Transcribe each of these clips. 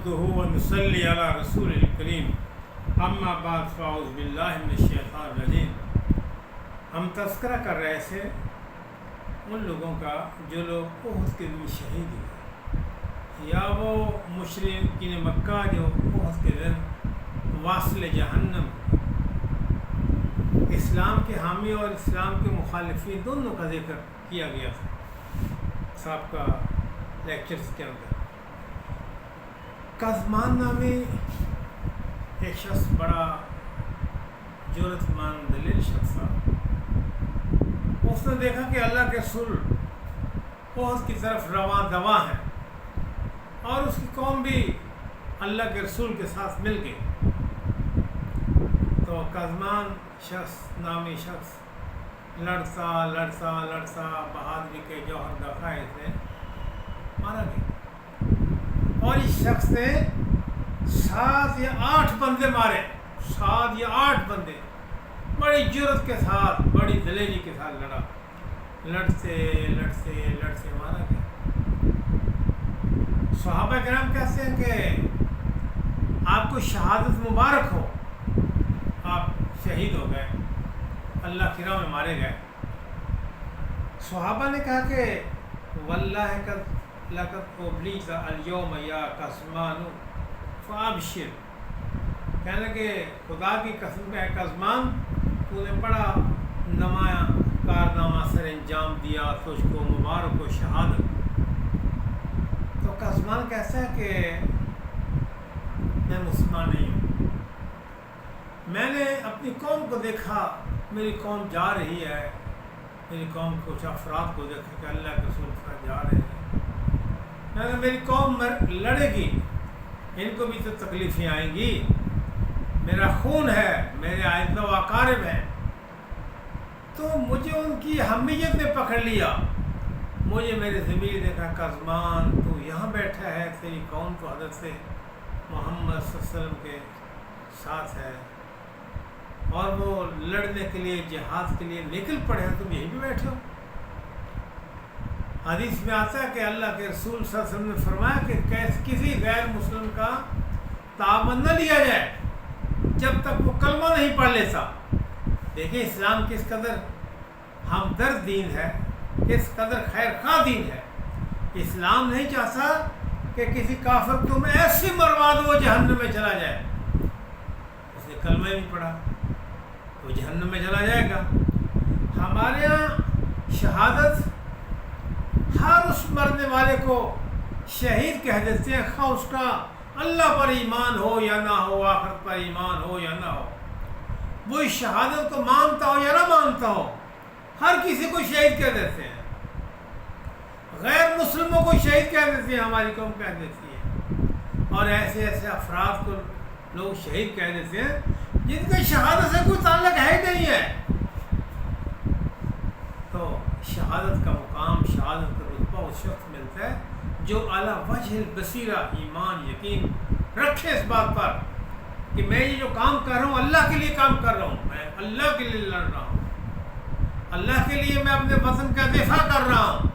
نحمدہ ونصلی علی رسول الکریم اما بعد فاعوذ باللہ من الشیطان الرجیم۔ ہم تذکرہ کر رہے تھے ان لوگوں کا جو لوگ احد کے دن شہید ہوئے، یا وہ مشرکین مکہ جو احد کے دن واصل جہنم، اسلام کے حامی اور اسلام کے مخالفین دونوں کا ذکر کیا گیا تھا صاحب کا لیکچرز کے اندر۔ قزمان نامی ایک شخص، بڑا جرأت مند دلیل شخص تھا، اس نے دیکھا کہ اللہ کے رسول احد کی طرف رواں دواں ہیں اور اس کی قوم بھی اللہ کے رسول کے ساتھ مل گئی، تو قزمان نامی شخص لڑتا بہادری کے جوہر دکھائے تھے، مارا گیا۔ اور اس شخص نے 7 یا 8 بندے مارے، 7 یا 8 بندے، بڑی جرأت کے ساتھ، بڑی دلیری کے ساتھ لڑا، لڑتے مارا گیا۔ صحابہ کرام کہتے ہیں کہ آپ کو شہادت مبارک ہو، آپ شہید ہو گئے، اللہ کی راہ میں مارے گئے۔ صحابہ نے کہا کہ واللہ لقد ابلیت اليوم یا قزمان فابشر، کہنے کہ خدا کی قسم ہے قزمان، تو نے بڑا نمایاں کارنامہ سر انجام دیا، تجھ کو مبارک و شہادت۔ تو قزمان کہتا ہے کہ میں مسلمان نہیں ہوں، میں نے اپنی قوم کو دیکھا، میری قوم جا رہی ہے، میری قوم کچھ افراد کو دیکھا کہ اللہ کے رسول کے ساتھ جا رہے ہیں، میں نے میری قوم لڑے گی، ان کو بھی تو تکلیفیں آئیں گی، میرا خون ہے، میرے آئندہ و اقارب ہیں، تو مجھے ان کی حمیت نے پکڑ لیا، مجھے میرے ضمیر دیکھا قزمان تو یہاں بیٹھا ہے، تیری قوم تو حضرت محمد صلی اللہ علیہ وسلم کے ساتھ ہے اور وہ لڑنے کے لیے، جہاد کے لیے نکل پڑے ہیں، تم یہیں بھی بیٹھے ہو۔ حدیث میں آتا ہے کہ اللہ کے رسول صلی اللہ علیہ وسلم نے فرمایا کہ کسی غیر مسلم کا تعاون نہ لیا جائے جب تک وہ کلمہ نہیں پڑھ لیتا۔ دیکھیں اسلام کس قدر ہمدرد دین ہے، کس قدر خیر خواہ دین ہے۔ اسلام نہیں چاہتا کہ کسی کافر کو میں ایسی مروا دو وہ جہنم میں چلا جائے، اس نے کلمہ ہی نہیں پڑھا وہ جہنم میں چلا جائے گا۔ ہمارے یہاں شہادت ہر اس مرنے والے کو شہید کہہ دیتے ہیں، خواہ اس کا اللہ پر ایمان ہو یا نہ ہو، آخرت پر ایمان ہو یا نہ ہو، وہ اس شہادت کو مانتا ہو یا نہ مانتا ہو، ہر کسی کو شہید کہہ دیتے ہیں۔ غیر مسلموں کو شہید کہہ دیتے ہیں، ہماری قوم کہہ دیتی ہے، اور ایسے افراد کو لوگ شہید کہہ دیتے ہیں جن کا شہادت سے کوئی تعلق ہے ہی نہیں ہے۔ تو شہادت کا مقام، شہادت کا رتبہ اس شخص ملتا ہے جو اعلیٰ وجہ البصیرہ ایمان یقین رکھے اس بات پر کہ میں یہ جو کام کر رہا ہوں اللہ کے لیے کام کر رہا ہوں، میں اللہ کے لیے لڑ رہا ہوں، اللہ کے لیے میں اپنے وطن کا دفاع کر رہا ہوں۔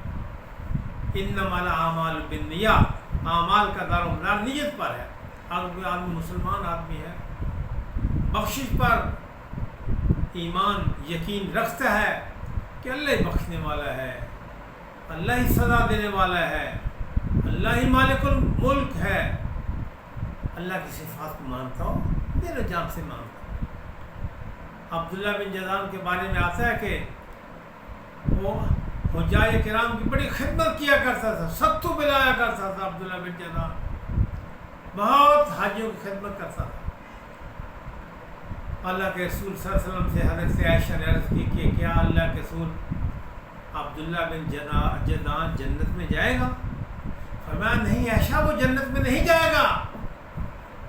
انما الاعمال بالنیات، اعمال کا دار و مدار نیت پر ہے۔ آدمی مسلمان آدمی ہے، بخشش پر ایمان یقین رکھتا ہے کہ اللہ ہی بخشنے والا ہے، اللہ ہی سزا دینے والا ہے، اللہ ہی مالک الملک ہے، اللہ کی صفات کو مانتا ہو، دل و جان سے مانتا ہو۔ عبداللہ بن جدعان کے بارے میں آتا ہے کہ وہ حجاج کرام کی بڑی خدمت کیا کرتا تھا، ستو پلایا کرتا تھا۔ عبداللہ بن جدعان بہت حاجیوں کی خدمت کرتا تھا۔ اللہ کے رسول صلی اللہ علیہ وسلم سے حضرت عائشہ نے عرض کی کہ کیا اللہ کے رسول عبداللہ بن جدعان جنت میں جائے گا؟ فرمایا نہیں عائشہ، وہ جنت میں نہیں جائے گا،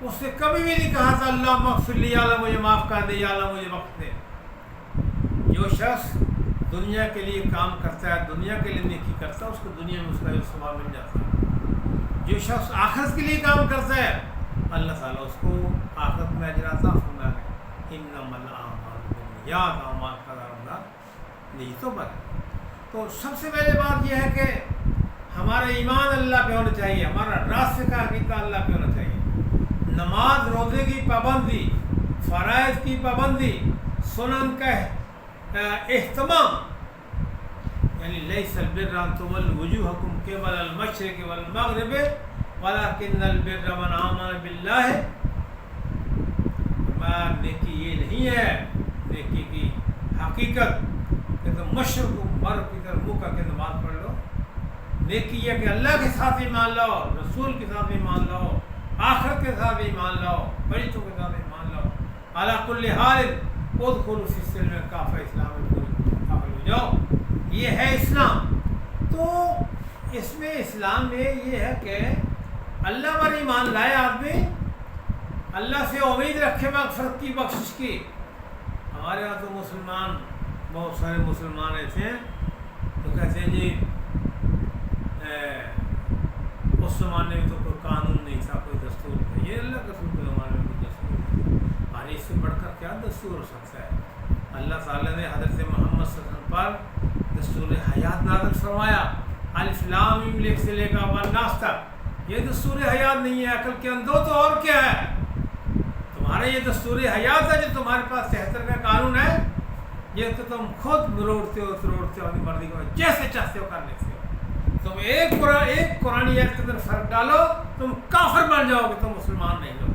اس نے کبھی بھی نہیں کہا تھا اللہ مغفر لی، یا اللہ مجھے معاف کر دے، یا اللہ مجھے بخش دے۔ جو شخص دنیا کے لیے کام کرتا ہے، دنیا کے لیے نیکی کرتا ہے، اس کو دنیا میں اس کا جو ثواب مل جاتا ہے۔ جو شخص آخرت کے لیے کام کرتا ہے، اللہ تعالیٰ اس کو آخرت میں اجر عطا فرمائے گا۔ انما الاعمال بالنیات، اعمال کا دار و مدار نیتوں پر ہے۔ تو سب سے پہلے بات یہ ہے کہ ہمارا ایمان اللہ پہ ہونا چاہیے، ہمارا راستے کا عقیدہ اللہ پہ ہونا چاہیے۔ نماز روزے کی پابندی، فرائض کی پابندی، سنن کا اہتمام، یعنی لیس البر ان تولوا وجوہکم قبل المشرق والمغرب ولکن البر من آمن باللہ. نیکی یہ نہیں ہے، نیکی کی حقیقت کہ تم مشرق و مغرب کی طرف منہ کر کے نماز پڑھ لو. نیکی یہ کہ اللہ کے ساتھ ایمان لاؤ، رسول کے ساتھ ایمان لاؤ، آخرت کے ساتھ ایمان لاؤ، فرشتوں کے ساتھ ایمان لاؤ. علی کل حال ادخلوا فی السلم کافہ، اسلام میں داخل ہو جاؤ. یہ ہے اسلام. تو اس میں اسلام میں یہ ہے کہ اللہ پر ایمان لائے آدمی، اللہ سے امید رکھے مغفرت کی، بخشش کی. ہمارے یہاں تو مسلمان، بہت سارے مسلمان ایسے ہیں تو کہتے ہیں جی اس زمانے میں تو کوئی قانون نہیں تھا، کوئی دستور نہیں. یہ اللہ کے رسول کے زمانے میں کوئی دستور نہیں. اور اس سے بڑھ کر کیا دستور ہو سکتا ہے؟ اللہ تعالیٰ نے حضرت محمد صلی اللہ علیہ وسلم پر دستور حیات نازل فرمایا. الف لام میم لکھ سے لے کر والناس تک. یہ دستور حیات نہیں ہے، عقل کے اندھو تو اور کیا ہے؟ تمہارا یہ دستور حیات ہے جو تمہارے پاس 73 کا قانون ہے، یہ تو تم خود روڑتے ہو اپنی مرضی کو جیسے چاہتے ہو کر لیتے ہو. تم ایک قرآن ایکٹ کے اندر فرق ڈالو، تم کافر بن جاؤ گے، تم مسلمان نہیں ہو.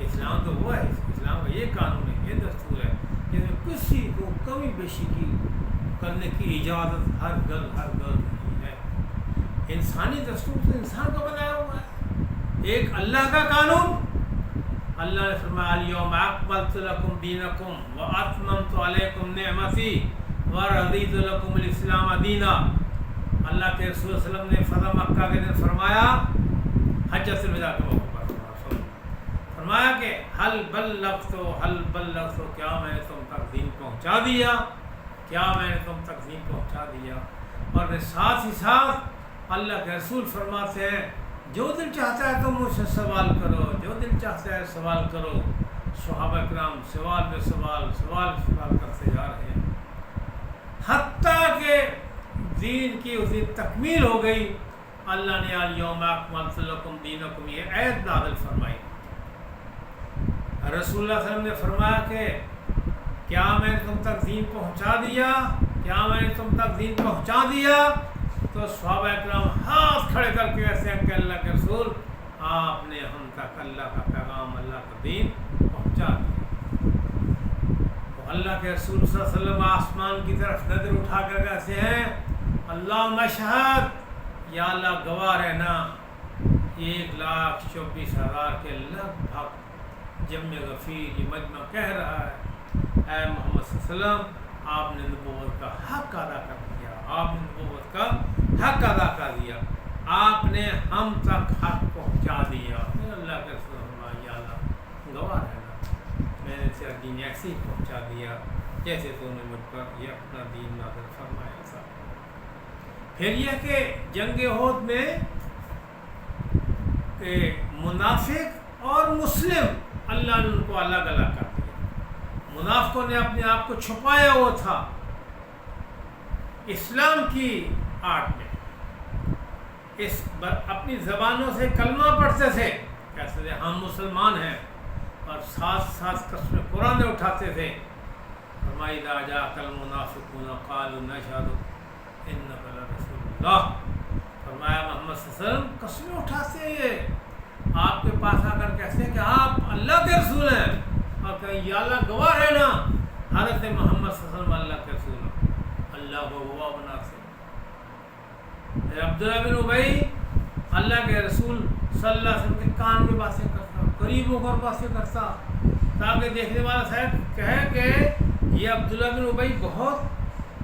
اسلام تو وہ ہے، اسلام کا یہ قانون ہے، یہ دستور ہے جس میں کسی کو کمی بیشی کی کرنے کی اجازت ہرگز نہیں ہے. انسانی دستور تو انسان کا بنایا ہوا ہے. ایک اللہ کا قانون، اللہ نے فرمایا الیوم اکملت لکم دینکم واتممت علیکم نعمتی ورضیت لکم الاسلام دینا. اللہ کے رسول صلی اللہ علیہ وسلم نے فتح مکہ کے دن فرمایا، حجۃ الوداع کے موقع پر فرمایا کہ حل بلغت، کیا میں نے تم تک دین پہنچا دیا، کیا میں نے تم تک دین پہنچا دیا. اور ساتھ ہی ساتھ اللہ کے رسول فرماتے ہیں جو دل چاہتا ہے تم مجھ سے سوال کرو، جو دل چاہتا ہے سوال کرو. صحابہ کرام سوال پہ سوال کرتے جا رہے ہیں حتیٰ کہ دین کی اس دن تکمیل ہو گئی. اللہ نے الیوم اکملت لکم دینکم یہ آیت نازل فرمائی. رسول اللہ صلی اللہ علیہ وسلم نے فرمایا کہ کیا میں نے تم تک دین پہنچا دیا، کیا میں نے تم تک دین پہنچا دیا. تو صحابہ کرام ہاتھ کھڑے کر کے ایسے ہیں کہ اللہ کے رسول آپ نے ہم تک اللہ کا پیغام، اللہ کا دین پہنچا دیا. تو اللہ کے رسول صلی اللہ علیہ وسلم آسمان کی طرف نظر اٹھا کر کہتے ہیں اللہم اشہد، یا اللہ گواہ رہنا 1,24,000 کے لگ بھگ جمع غفیر یہ مجمع کہہ رہا ہے اے محمد صلی اللہ علیہ وسلم آپ نے نبوت کا حق ادا کر دیا، آپ نے نبوت کا حق ادا کر دیا، آپ نے ہم تک حق پہنچا دیا. اللہ کے رسول یا اللہ گواہ رہنا میں نے تیرا دین ایسے ہی پہنچا دیا جیسے تو نے مجھ پر یہ اپنا دین نازل فرمایا تھا. پھر یہ کہ جنگ احد میں منافق اور مسلم اللہ نے ان کو الگ الگ کر دیا. منافقوں نے اپنے آپ کو چھپایا ہوا تھا اسلام کی آڑ میں، اپنی زبانوں سے کلمہ پڑھتے تھے، کہتے تھے ہم مسلمان ہیں، اور ساتھ ساتھ قسم قرآن اٹھاتے تھے. فرمایا اذا جاءک المنافقون قالوا نشهد انک لرسول اللہ. فرمایا محمد صلی اللہ علیہ وسلم قسمیں اٹھاتے ہیں آپ کے پاس آ کر کہتے ہیں کہ آپ اللہ کے رسول ہیں، اور کہیں یا اللہ گواہ رہنا حضرت محمد صلی اللہ علیہ وسلم اللہ کے رسول ہیں. اللہ کو گواہ بناتے. عبداللہ بن ابی اللہ کے رسول صلی اللہ علیہ وسلم کے کان میں باتیں کرتا، قریب ہو کر باتیں کرتا، تاکہ دیکھنے والا صاحب کہے کہ یہ عبداللہ بن ابی بہت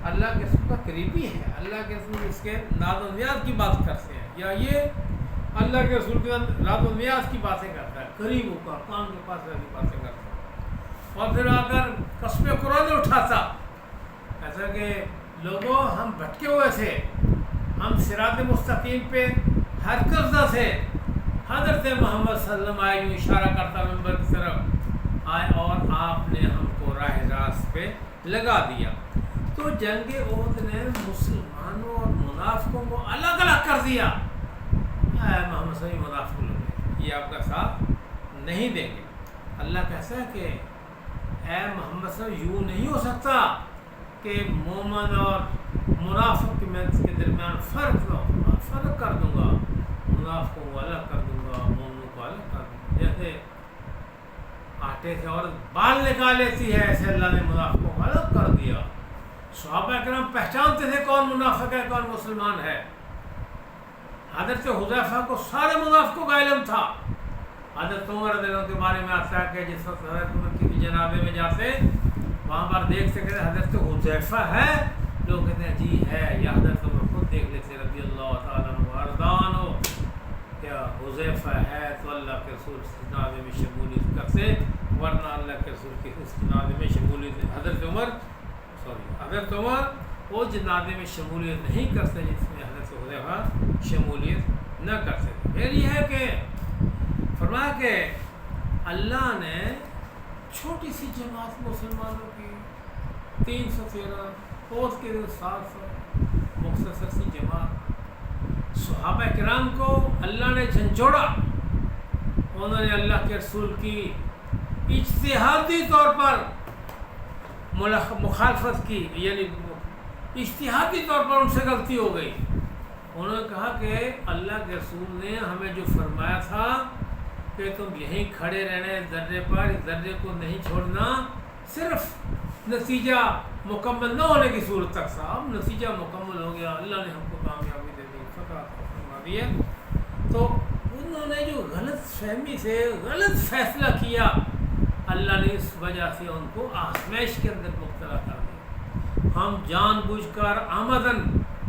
اللہ کے رسول کا قریبی ہے، اللہ کے رسول اس کے ناز و نیاز کی بات کرتے ہیں، یا یہ اللہ کے رسول کے ناز و نیاز کی باتیں کرتا ہے، قریب ہو کر کان کے پاس رہ کی باتیں کرتا. اور پھر آ کر قسم قرآن اٹھاتا، ایسا کہ لوگوں ہم بھٹکے ہوئے تھے، ہم صراط مستقیم پہ حرکت نہ تھے. حضرت محمد صلی اللہ علیہ وسلم آئے اشارہ کرتا ممبر کی طرف آئے اور آپ نے ہم کو راہ راست پہ لگا دیا. تو جنگ احد نے مسلمانوں اور منافقوں کو الگ الگ کر دیا. محمد صلی اللہ علیہ وسلم منافق لوگ یہ آپ کا ساتھ نہیں دیں گے۔ اللہ کہتا ہے کہ اے محمد صلی اللہ علیہ وسلم، یوں نہیں ہو سکتا کہ مومن اور منافق کے درمیان فرق نہ ہو، فرق کر دوں گا، منافقوں کو الگ کر دوں گا، مومنوں کو الگ کر دوں گا۔ جیسے آٹے سے عورت بال نکال لیتی ہے، ایسے اللہ نے منافقوں کو الگ کر دیا۔ صحابہ کرام پہچانتے تھے کون منافق ہے کون مسلمان ہے۔ حضرت حذیفہ کو سارے منافقوں کا علم تھا۔ حضرت عمر رضی اللہ عنہ کے بارے میں آتا ہے کہ جس وقت حضرت عمر کی جنابے میں جاتے وہاں پر دیکھ سکتے حضرت حذیفہ ہے، لوگ کہتے ہیں جی ہے، یا حضرت عمر خود دیکھ لیتے رضی اللہ تعالیٰ عنہ وارضان ہو، کیا حذیفہ ہے تو اللہ کے رسول اس جنابے میں شمولیت کرتے، ورنہ اللہ کے رسول کی اس جنابے میں شمولیت حضرت عمر وہ جنازے میں شمولیت نہیں کرتے جس میں حضرت حذیفہ شمولیت نہ کرتے۔ پھر یہ ہے کہ فرمایا کہ اللہ نے چھوٹی سی جماعت مسلمانوں کی 313 پوس کے 700 مختصر سی جماعت، صحابہ کرام کو اللہ نے جھنجھوڑا، انہوں نے اللہ کے رسول کی اجتہادی طور پر مخالفت کی، یعنی اجتہادی طور پر ان سے غلطی ہو گئی۔ انہوں نے کہا کہ اللہ کے رسول نے ہمیں جو فرمایا تھا کہ تم یہیں کھڑے رہنے ذرے پر، اس ذرے کو نہیں چھوڑنا، صرف نتیجہ مکمل نہ ہونے کی صورت تک صاحب نتیجہ مکمل ہو گیا، اللہ نے ہم کو کامیابی دے دی، فتح فرما دی ہے۔ تو انہوں نے جو غلط فہمی سے غلط فیصلہ کیا، اللہ نے اس وجہ سے ان کو آزمائش کے اندر مبتلا کر دیا۔ ہم جان بوجھ کر آمدن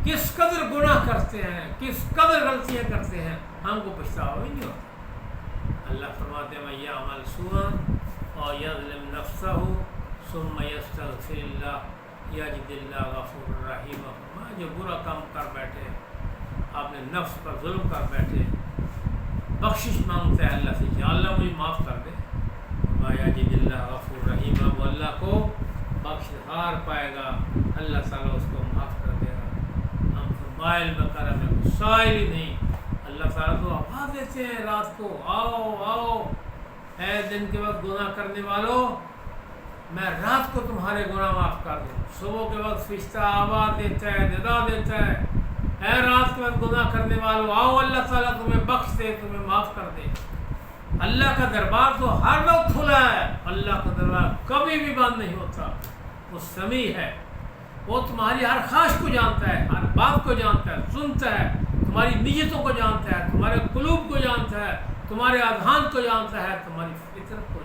کس قدر گناہ کرتے ہیں، کس قدر غلطیاں کرتے ہیں، ہم کو پچھتاوا ہی نہیں ہوتا۔ اللہ فرماتے ہیں من یعمل سوءا اور یظلم نفسہ ثم یستغفر اللہ یجد اللہ غفور الرحیم۔ جو برا کام کر بیٹھے، آپ نے نفس پر ظلم کر بیٹھے، بخشش مانگتا ہے اللہ سے، یا اللہ مجھے معاف کر دے، یجد اللہ غفور الرحیم، وہ اللہ کو بخشہار پائے گا، اللہ تعالیٰ اس کو معاف کر دے گا۔ ہم فرمائل بکرم میں سائل ہی نہیں، اللہ تعالیٰ تو آواز دیتے ہیں رات کو، آؤ آؤ اے دن کے وقت گناہ کرنے والوں، میں رات کو تمہارے گناہ معاف کر دوں۔ صبح کے وقت فرشتہ آواز دیتا ہے، ندا دیتا ہے، اے رات کے وقت گناہ کرنے والوں آؤ، اللہ تعالیٰ تمہیں بخش دے، تمہیں معاف کر دے۔ اللہ کا دربار تو ہر وقت کھلا ہے، اللہ کا دربار کبھی بھی بند نہیں ہوتا، وہ سمیع ہے، وہ تمہاری ہر خواہش کو جانتا ہے، ہر بات کو جانتا ہے، سنتا ہے، تمہاری نیتوں کو جانتا ہے، تمہارے قلوب کو جانتا ہے، تمہارے اذہان کو جانتا ہے، تمہاری فطرت کو